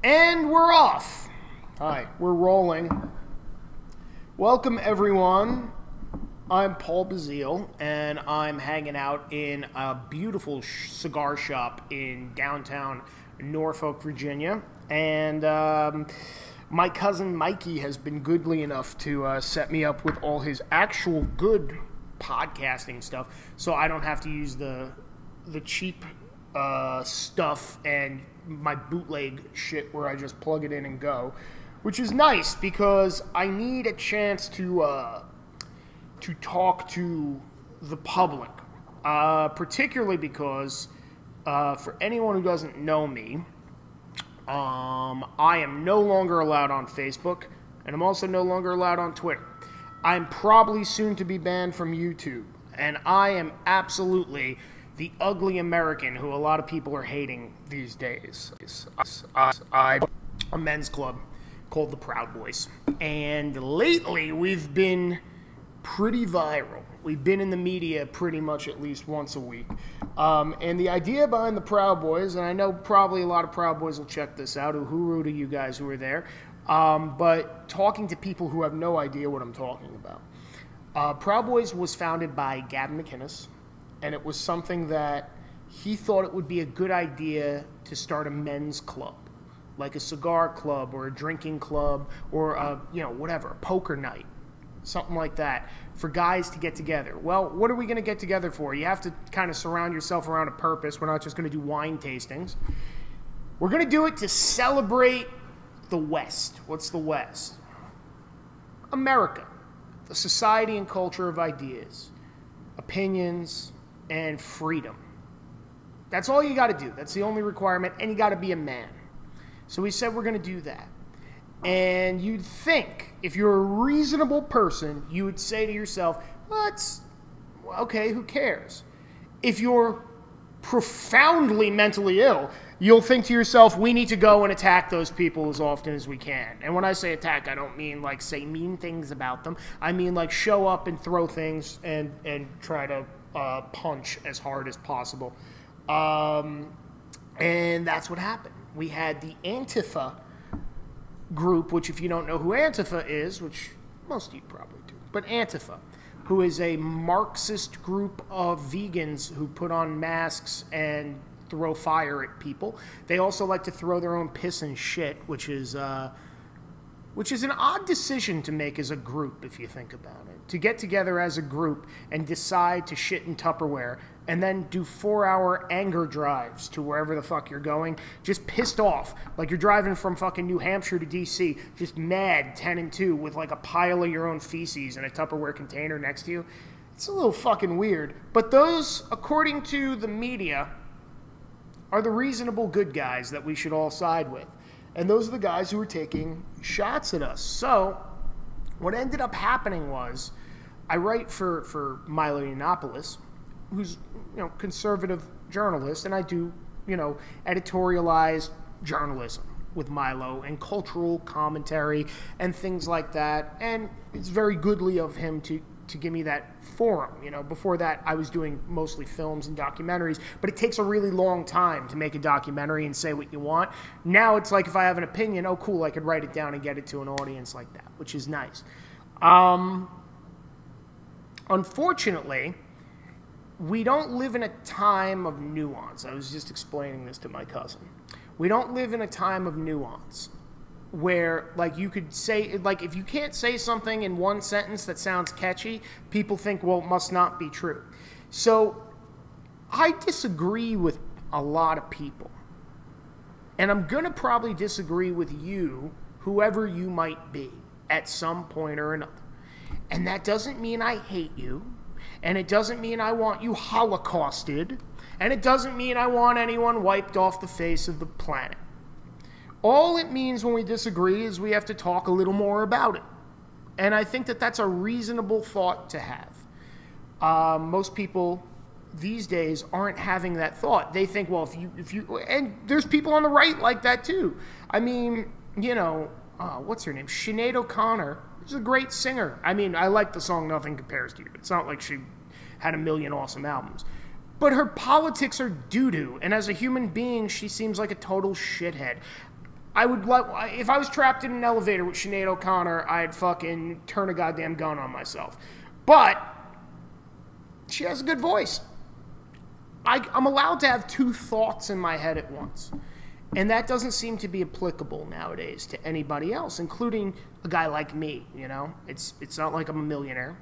And we're off. Hi, we're rolling. Welcome, everyone. I'm Pawl Bazile, and I'm hanging out in a beautiful cigar shop in downtown Norfolk, Virginia. And my cousin Mikey has been goodly enough to set me up with all his actual good podcasting stuff, so I don't have to use the cheap stuff and my bootleg shit where I just plug it in and go, which is nice because I need a chance to talk to the public, particularly because for anyone who doesn't know me, I am no longer allowed on Facebook, and I'm also no longer allowed on Twitter. I'm probably soon to be banned from YouTube, and I am absolutely the ugly American who a lot of people are hating these days. I'm a men's club called the Proud Boys, and lately we've been pretty viral. We've been in the media pretty much at least once a week. And the idea behind the Proud Boys, and I know probably a lot of Proud Boys will check this out, hooroo to you guys who are there, but talking to people who have no idea what I'm talking about. Proud Boys was founded by Gavin McInnes, and it was something that he thought it would be a good idea to start a men's club, like a cigar club or a drinking club or a, whatever, a poker night, something like that, for guys to get together. Well, what are we going to get together for? You have to kind of surround yourself around a purpose. We're not just going to do wine tastings. We're going to do it to celebrate the West. What's the West? America, the society and culture of ideas, opinions, and freedom. That's all you got to do. That's the only requirement, and you got to be a man. So we said we're going to do that. And you'd think, if you're a reasonable person, you would say to yourself, well, okay, who cares? If you're profoundly mentally ill, you'll think to yourself, we need to go and attack those people as often as we can. And when I say attack, I don't mean like say mean things about them. I mean like show up and throw things and try to punch as hard as possible. And that's what happened. We had the Antifa group, which if you don't know who Antifa is, which most of you probably do, but Antifa, who is a Marxist group of vegans who put on masks and throw fire at people. They also like to throw their own piss and shit, which is an odd decision to make as a group, if you think about it. To get together as a group and decide to shit in Tupperware and then do 4-hour anger drives to wherever the fuck you're going, just pissed off, like you're driving from fucking New Hampshire to D.C., just mad 10 and 2 with like a pile of your own feces in a Tupperware container next to you. It's a little fucking weird. But those, according to the media, are the reasonable good guys that we should all side with. And those are the guys who were taking shots at us. So what ended up happening was, I write for Milo Yiannopoulos, who's conservative journalist, and I do editorialized journalism with Milo and cultural commentary and things like that. And it's very goodly of him to give me that forum. Before that, I was doing mostly films and documentaries, but it takes a really long time to make a documentary and say what you want. Now it's like if I have an opinion, oh cool, I could write it down and get it to an audience like that, which is nice. Unfortunately, we don't live in a time of nuance. I was just explaining this to my cousin. We don't live in a time of nuance where, like, you could say, like, if you can't say something in one sentence that sounds catchy, people think, well, it must not be true. So I disagree with a lot of people. And I'm going to probably disagree with you, whoever you might be, at some point or another. And that doesn't mean I hate you. And it doesn't mean I want you holocausted. And it doesn't mean I want anyone wiped off the face of the planet. All it means when we disagree is we have to talk a little more about it. And I think that that's a reasonable thought to have. Most people these days aren't having that thought. They think, well, if you, and there's people on the right like that too. I mean, what's her name? Sinead O'Connor. She's a great singer. I mean, I like the song Nothing Compares to You. It's not like she had a million awesome albums. But her politics are doo-doo, and as a human being, she seems like a total shithead. I would if I was trapped in an elevator with Sinead O'Connor, I'd fucking turn a goddamn gun on myself. But she has a good voice. I'm allowed to have two thoughts in my head at once. And that doesn't seem to be applicable nowadays to anybody else, including a guy like me, you know? It's not like I'm a millionaire.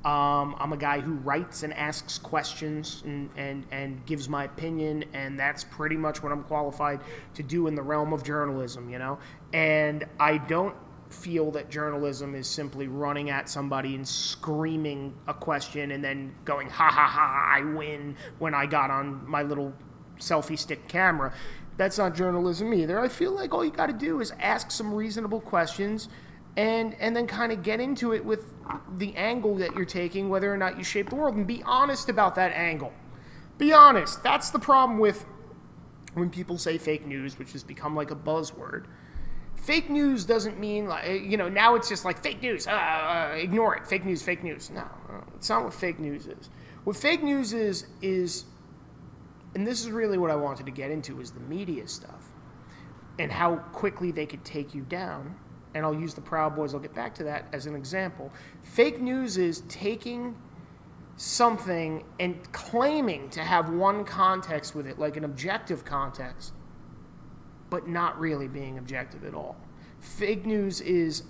I'm a guy who writes and asks questions and gives my opinion, and that's pretty much what I'm qualified to do in the realm of journalism, you know? And I don't feel that journalism is simply running at somebody and screaming a question and then going, ha ha ha, I win, when I got on my little selfie stick camera. That's not journalism either. I feel like all you got to do is ask some reasonable questions and then kind of get into it with the angle that you're taking, whether or not you shape the world, and be honest about that angle. Be honest. That's the problem with when people say fake news, which has become like a buzzword. Fake news doesn't mean, like, you know, now it's just like fake news, ignore it, fake news, fake news. No, it's not what fake news is. What fake news is, and this is really what I wanted to get into, is the media stuff and how quickly they could take you down. And I'll use the Proud Boys, I'll get back to that as an example. Fake news is taking something and claiming to have one context with it, like an objective context, but not really being objective at all. Fake news is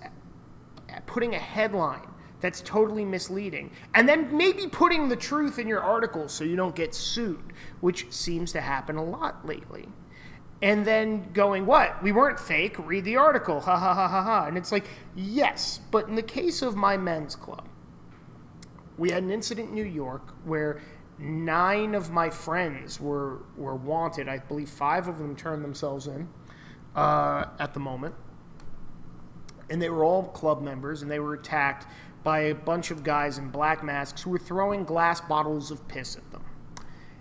putting a headline that's totally misleading, and then maybe putting the truth in your article so you don't get sued, which seems to happen a lot lately. And then going, what? We weren't fake, read the article, ha ha ha ha ha. And it's like, yes, but in the case of my men's club, we had an incident in New York where 9 of my friends were wanted. I believe 5 of them turned themselves in at the moment. And they were all club members, and they were attacked by a bunch of guys in black masks who were throwing glass bottles of piss at them.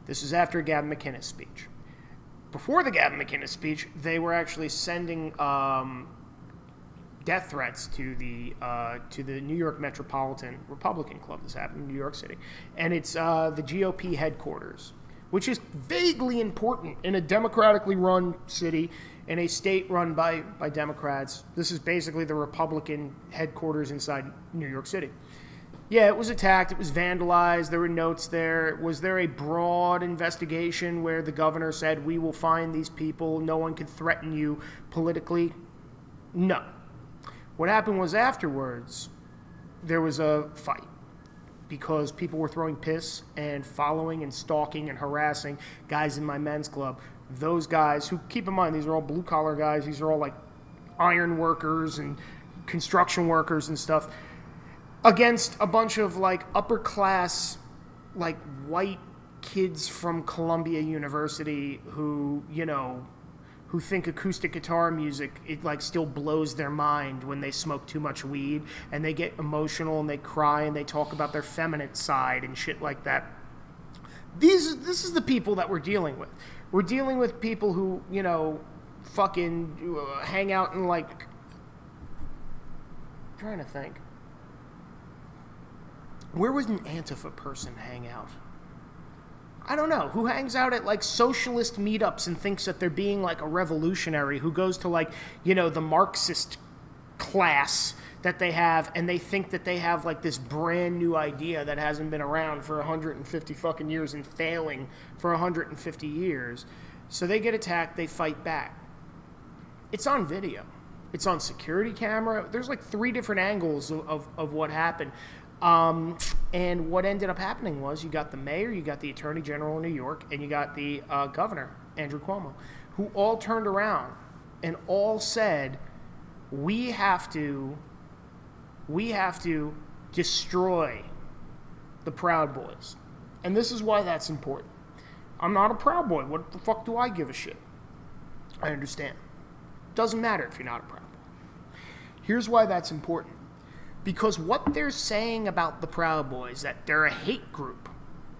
This is after Gavin McInnes' speech. Before the Gavin McInnes speech, they were actually sending death threats to the New York Metropolitan Republican Club. This happened in New York City. And it's the GOP headquarters, which is vaguely important in a democratically run city, in a state run by Democrats. This is basically the Republican headquarters inside New York City. Yeah, it was attacked. It was vandalized. There were notes there. Was there a broad investigation where the governor said, we will find these people, no one can threaten you politically? No. What happened was afterwards, there was a fight because people were throwing piss and following and stalking and harassing guys in my men's club. Those guys, who, keep in mind, these are all blue-collar guys. These are all like iron workers and construction workers and stuff, against a bunch of like upper class, like white kids from Columbia University who, you know, who think acoustic guitar music, it like still blows their mind when they smoke too much weed, and they get emotional and they cry and they talk about their feminine side and shit like that. This is the people that we're dealing with. We're dealing with people who, you know, fucking hang out in like, I'm trying to think. Where would an Antifa person hang out? I don't know. Who hangs out at like socialist meetups and thinks that they're being like a revolutionary, who goes to like, you know, the Marxist class that they have, and they think that they have like this brand new idea that hasn't been around for 150 fucking years and failing for 150 years. So they get attacked, they fight back. It's on video. It's on security camera. There's like 3 different angles of what happened. And what ended up happening was, you got the mayor, you got the attorney general of New York, and you got the governor, Andrew Cuomo, who all turned around and all said, we have to destroy the Proud Boys. And this is why that's important. I'm not a Proud Boy. What the fuck do I give a shit? I understand. Doesn't matter if you're not a Proud Boy. Here's why that's important. Because what they're saying about the Proud Boys, that they're a hate group.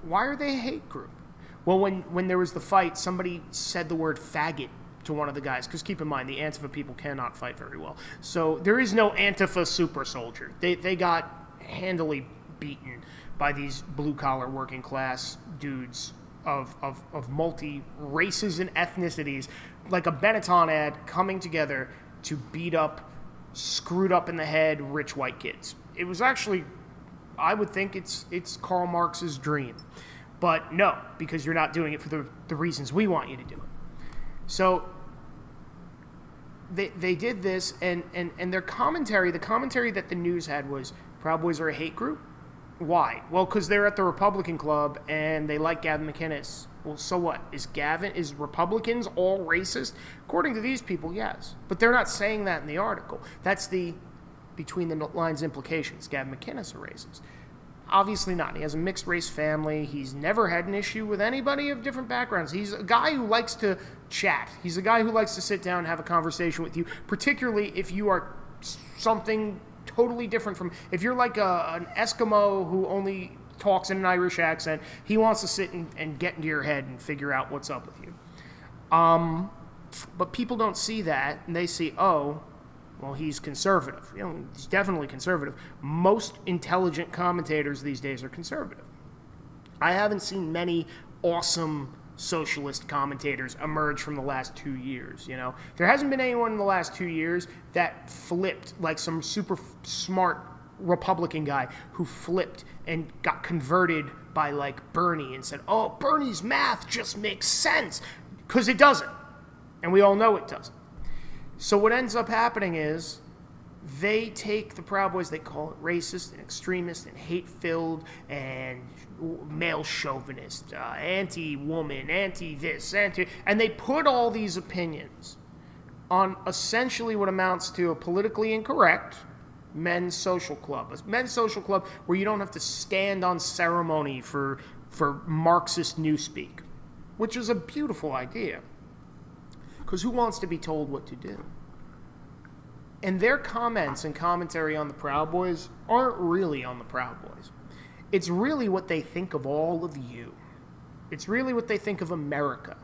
Why are they a hate group? Well, when there was the fight, somebody said the word faggot to one of the guys. Because keep in mind, the Antifa people cannot fight very well. So there is no Antifa super soldier. They got handily beaten by these blue-collar working-class dudes of multi races and ethnicities, like a Benetton ad, coming together to beat up screwed up in the head rich white kids. It was actually, I would think it's Karl Marx's dream. But no, because you're not doing it for the reasons we want you to do it. So they did this, and their commentary, the commentary that the news had was, Proud Boys are a hate group? Why? Well, because they're at the Republican Club and they like Gavin McInnes. Well, so what? Is Republicans all racist? According to these people, yes. But they're not saying that in the article. That's the between the lines implications. Gavin McInnes a racist. Obviously not. He has a mixed race family. He's never had an issue with anybody of different backgrounds. He's a guy who likes to chat. He's a guy who likes to sit down and have a conversation with you, particularly if you are something totally different from, if you're like an Eskimo who only talks in an Irish accent, he wants to sit and get into your head and figure out what's up with you. But people don't see that, and they see, oh, well, he's conservative. You know, he's definitely conservative. Most intelligent commentators these days are conservative. I haven't seen many awesome socialist commentators emerge from the last 2 years, you know. There hasn't been anyone in the last 2 years that flipped, like some super smart Republican guy who flipped and got converted by, like, Bernie and said, oh, Bernie's math just makes sense, because it doesn't. And we all know it doesn't. So what ends up happening is they take the Proud Boys, they call it racist and extremist and hate-filled and male chauvinist, anti-woman, anti-this, and they put all these opinions on essentially what amounts to a politically incorrect men's social club. A men's social club where you don't have to stand on ceremony for Marxist newspeak, which is a beautiful idea. Because who wants to be told what to do? And their comments and commentary on the Proud Boys aren't really on the Proud Boys. It's really what they think of all of you. It's really what they think of America.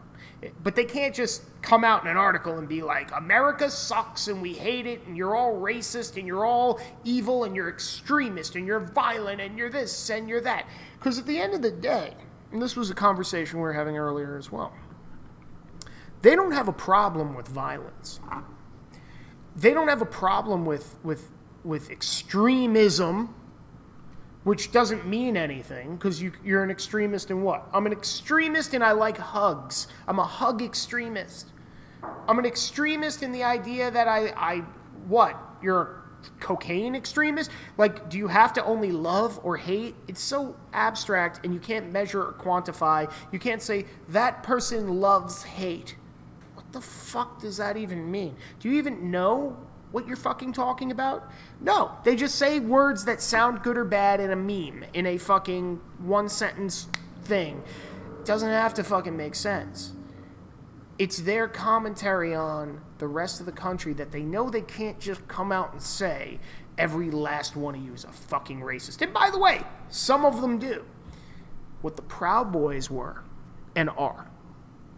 But they can't just come out in an article and be like, America sucks and we hate it and you're all racist and you're all evil and you're extremist and you're violent and you're this and you're that. Because at the end of the day, and this was a conversation we were having earlier as well, they don't have a problem with violence. They don't have a problem with extremism, which doesn't mean anything, because you're an extremist in what? I'm an extremist and I like hugs. I'm a hug extremist. I'm an extremist in the idea that what? You're a cocaine extremist? Like, do you have to only love or hate? It's so abstract and you can't measure or quantify. You can't say, that person loves hate. What the fuck does that even mean? Do you even know what you're fucking talking about? No, they just say words that sound good or bad in a meme, in a fucking one-sentence thing. It doesn't have to fucking make sense. It's their commentary on the rest of the country that they know they can't just come out and say, every last one of you is a fucking racist. And by the way, some of them do. What the Proud Boys were, and are,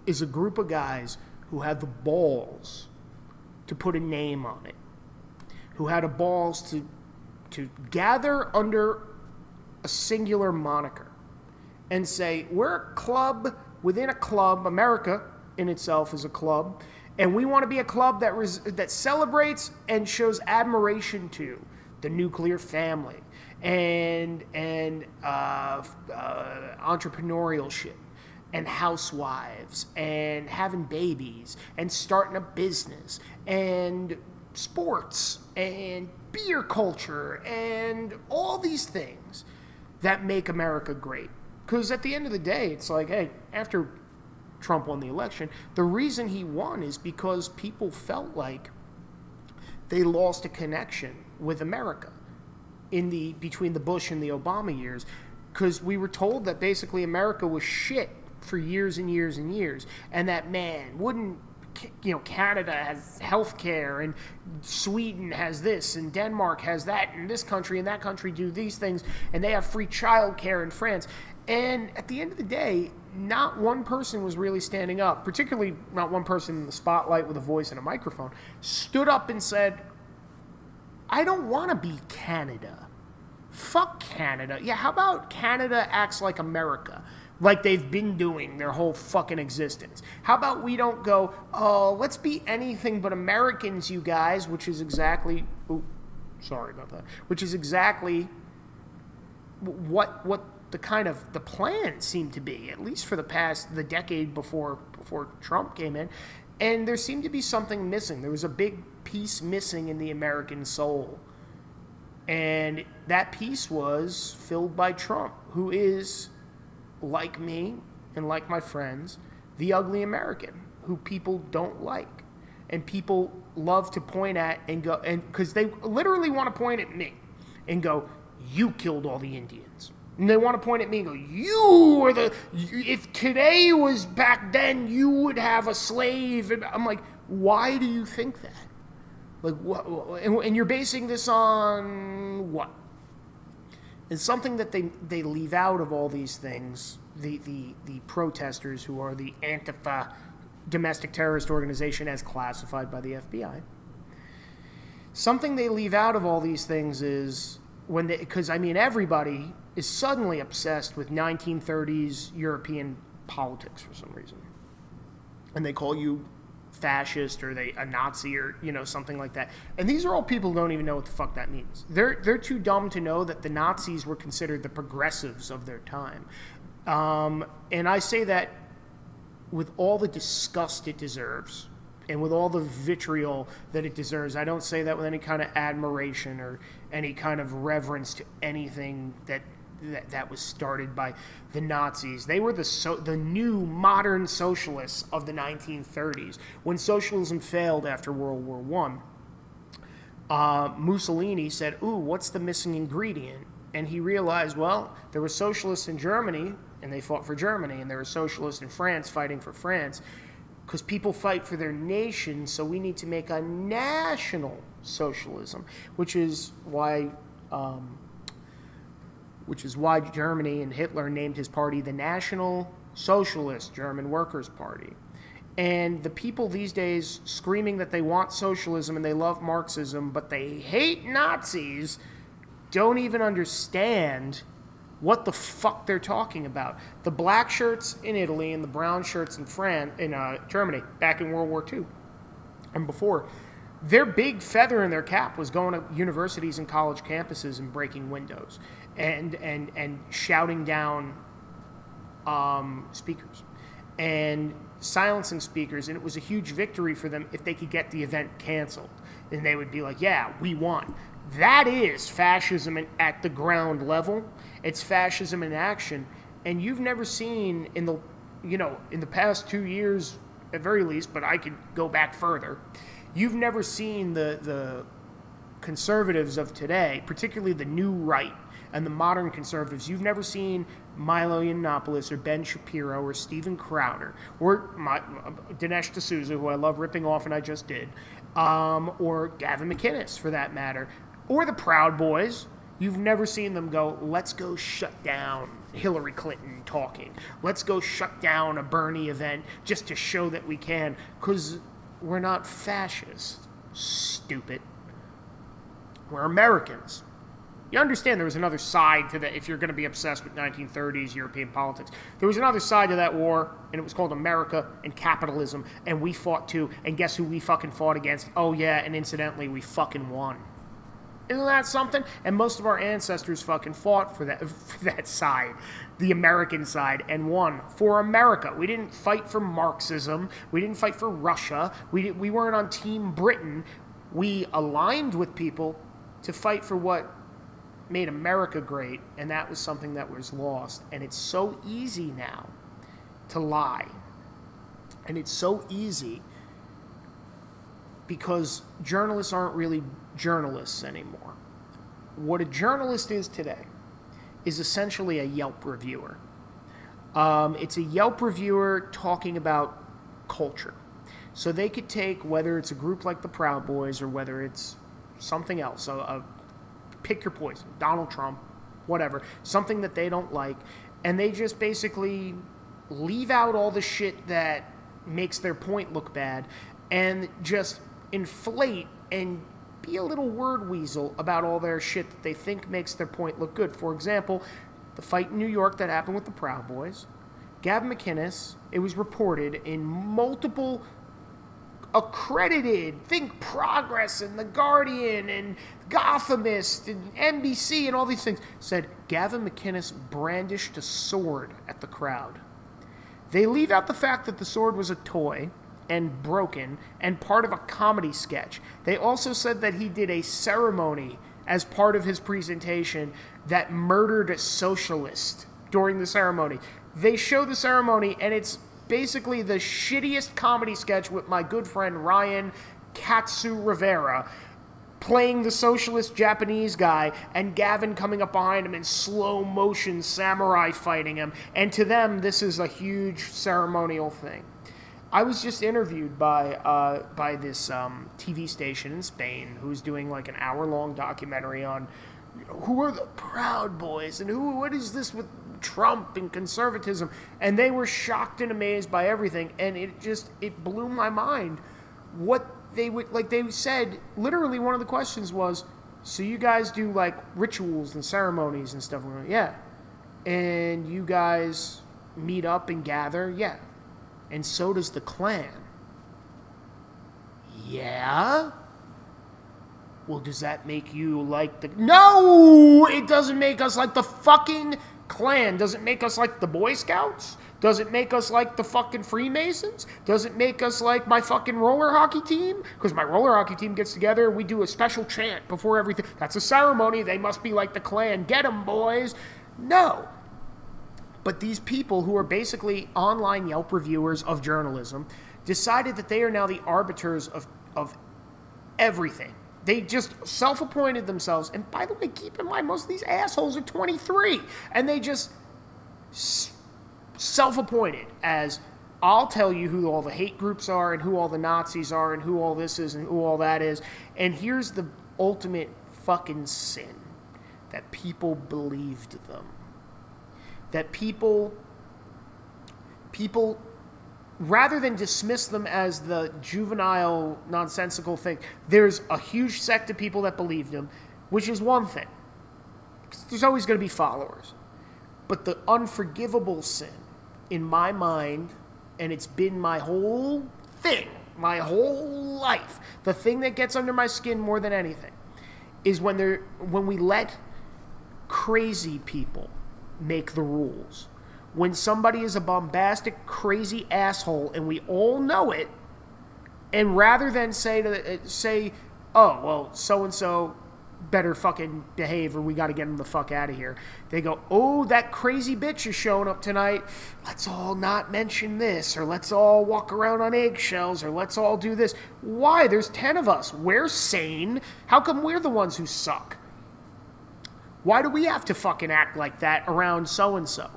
is a group of guys who had the balls to put a name on it, who had the balls to gather under a singular moniker and say, we're a club within a club. America in itself is a club, and we want to be a club that celebrates and shows admiration to the nuclear family and entrepreneurship and housewives and having babies and starting a business and sports and beer culture and all these things that make America great. Because at the end of the day, it's like, hey, after Trump won the election, the reason he won is because people felt like they lost a connection with America between the Bush and the Obama years, because we were told that basically America was shit for years and years and years, and that, man, Canada has healthcare, and Sweden has this, and Denmark has that, and this country and that country do these things, and they have free childcare in France. And at the end of the day, not one person was really standing up, particularly not one person in the spotlight with a voice and a microphone, stood up and said, I don't want to be Canada. Fuck Canada. Yeah, how about Canada acts like America? like they've been doing their whole fucking existence. How about we don't go, oh, let's be anything but Americans, you guys, which is exactly, sorry about that, which is exactly what the kind of the plan seemed to be, at least for the decade before Trump came in. And there seemed to be something missing. There was a big piece missing in the American soul. And that piece was filled by Trump, who is, like me and like my friends, the ugly American who people don't like. And people love to point at and go, and because they literally want to point at me and go, you killed all the Indians. And they want to point at me and go, you are if today was back then, you would have a slave. And I'm like, why do you think that? Like, what? And you're basing this on what? It's something that they leave out of all these things, the protesters who are the Antifa domestic terrorist organization as classified by the FBI. Something they leave out of all these things is because I mean everybody is suddenly obsessed with 1930s European politics for some reason. And they call you fascist or a Nazi or something like that. And these are all people who don't even know what the fuck that means. They're too dumb to know that the Nazis were considered the progressives of their time. And I say that with all the disgust it deserves and with all the vitriol that it deserves. I don't say that with any kind of admiration or any kind of reverence to anything that was started by the Nazis. They were the new modern socialists of the 1930s. When socialism failed after World War I, Mussolini said, ooh, what's the missing ingredient? And he realized, well, there were socialists in Germany, and they fought for Germany, and there were socialists in France fighting for France, because people fight for their nation, so we need to make a national socialism, which is why Germany and Hitler named his party the National Socialist German Workers' Party. And the people these days screaming that they want socialism and they love Marxism, but they hate Nazis, don't even understand what the fuck they're talking about. The black shirts in Italy and the brown shirts in Germany back in World War II and before, their big feather in their cap was going to universities and college campuses and breaking windows and shouting down speakers and silencing speakers. And it was a huge victory for them if they could get the event canceled. And they would be like, yeah, we won. That is fascism at the ground level. It's fascism in action. And you've never seen in the past 2 years, at very least, but I could go back further, you've never seen the conservatives of today, particularly the new right and the modern conservatives. You've never seen Milo Yiannopoulos or Ben Shapiro or Steven Crowder or Dinesh D'Souza, who I love ripping off and I just did, or Gavin McInnes for that matter, or the Proud Boys. You've never seen them go, let's go shut down Hillary Clinton talking. Let's go shut down a Bernie event just to show that we can, because we're not fascists, stupid. We're Americans. You understand there was another side to that if you're going to be obsessed with 1930s European politics. There was another side to that war, and it was called America and capitalism, and we fought too, and guess who we fucking fought against? Oh yeah, and incidentally, we fucking won. Isn't that something? And most of our ancestors fucking fought for that side, the American side, and won for America. We didn't fight for Marxism. We didn't fight for Russia. We weren't on Team Britain. We aligned with people to fight for what made America great, and that was something that was lost. And it's so easy now to lie. And it's so easy because journalists aren't really journalists anymore. What a journalist is today is essentially a Yelp reviewer. It's a Yelp reviewer talking about culture. So they could take, whether it's a group like the Proud Boys or whether it's something else, pick your poison, Donald Trump, whatever, something that they don't like, and they just basically leave out all the shit that makes their point look bad and just inflate and be a little word weasel about all their shit that they think makes their point look good. For example, the fight in New York that happened with the Proud Boys, Gavin McInnes, it was reported in multiple accredited Think Progress and The Guardian and Gothamist and NBC and all these things, said Gavin McInnes brandished a sword at the crowd. They leave out the fact that the sword was a toy and broken and part of a comedy sketch. They also said that he did a ceremony as part of his presentation that murdered a socialist during the ceremony. They show the ceremony, and it's basically the shittiest comedy sketch with my good friend Ryan Katsu Rivera playing the socialist Japanese guy, and Gavin coming up behind him in slow motion samurai fighting him. And to them, this is a huge ceremonial thing. I was just interviewed by this TV station in Spain who's doing like an hour-long documentary on who are the Proud Boys and what is this with Trump and conservatism, and they were shocked and amazed by everything, and it blew my mind what they would, like they said, literally one of the questions was, so you guys do like rituals and ceremonies and stuff? We're like, yeah. And you guys meet up and gather? Yeah. And so does the Klan. Yeah? Well, does that make you like the... No! It doesn't make us like the fucking Klan. Does it make us like the Boy Scouts? Does it make us like the fucking Freemasons? Does it make us like my fucking roller hockey team? Because my roller hockey team gets together and we do a special chant before everything. That's a ceremony. They must be like the Klan. Get 'em, boys. No. But these people who are basically online Yelp reviewers of journalism decided that they are now the arbiters of everything. They just self-appointed themselves. And by the way, keep in mind, most of these assholes are 23. And they just self-appointed as, I'll tell you who all the hate groups are and who all the Nazis are and who all this is and who all that is. And here's the ultimate fucking sin. That people believed them. That people, rather than dismiss them as the juvenile, nonsensical thing, there's a huge sect of people that believed them, which is one thing. There's always going to be followers. But the unforgivable sin, in my mind, and it's been my whole thing, my whole life, the thing that gets under my skin more than anything, is when we let crazy people make the rules. When somebody is a bombastic, crazy asshole, and we all know it, and rather than say, oh, well, so-and-so better fucking behave or we got to get him the fuck out of here, they go, oh, that crazy bitch is showing up tonight. Let's all not mention this, or let's all walk around on eggshells, or let's all do this. Why? There's 10 of us. We're sane. How come we're the ones who suck? Why do we have to fucking act like that around so-and-so?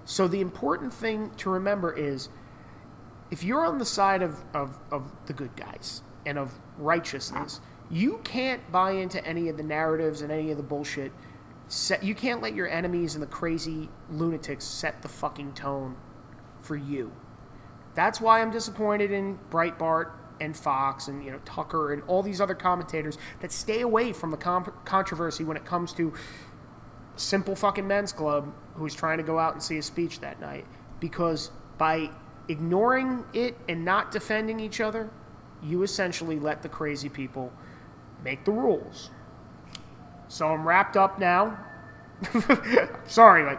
So the important thing to remember is, if you're on the side of the good guys and of righteousness, you can't buy into any of the narratives and any of the bullshit. You can't let your enemies and the crazy lunatics set the fucking tone for you. That's why I'm disappointed in Breitbart and Fox and Tucker and all these other commentators that stay away from the controversy when it comes to simple fucking men's club who's trying to go out and see a speech that night. Because by ignoring it and not defending each other, you essentially let the crazy people make the rules. So I'm wrapped up now. Sorry,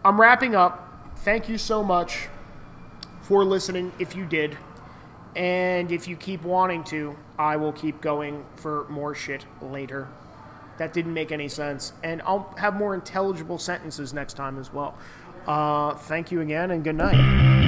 I'm wrapping up. Thank you so much for listening, if you did. And if you keep wanting to, I will keep going for more shit later. That didn't make any sense. And I'll have more intelligible sentences next time as well. Thank you again, and good night.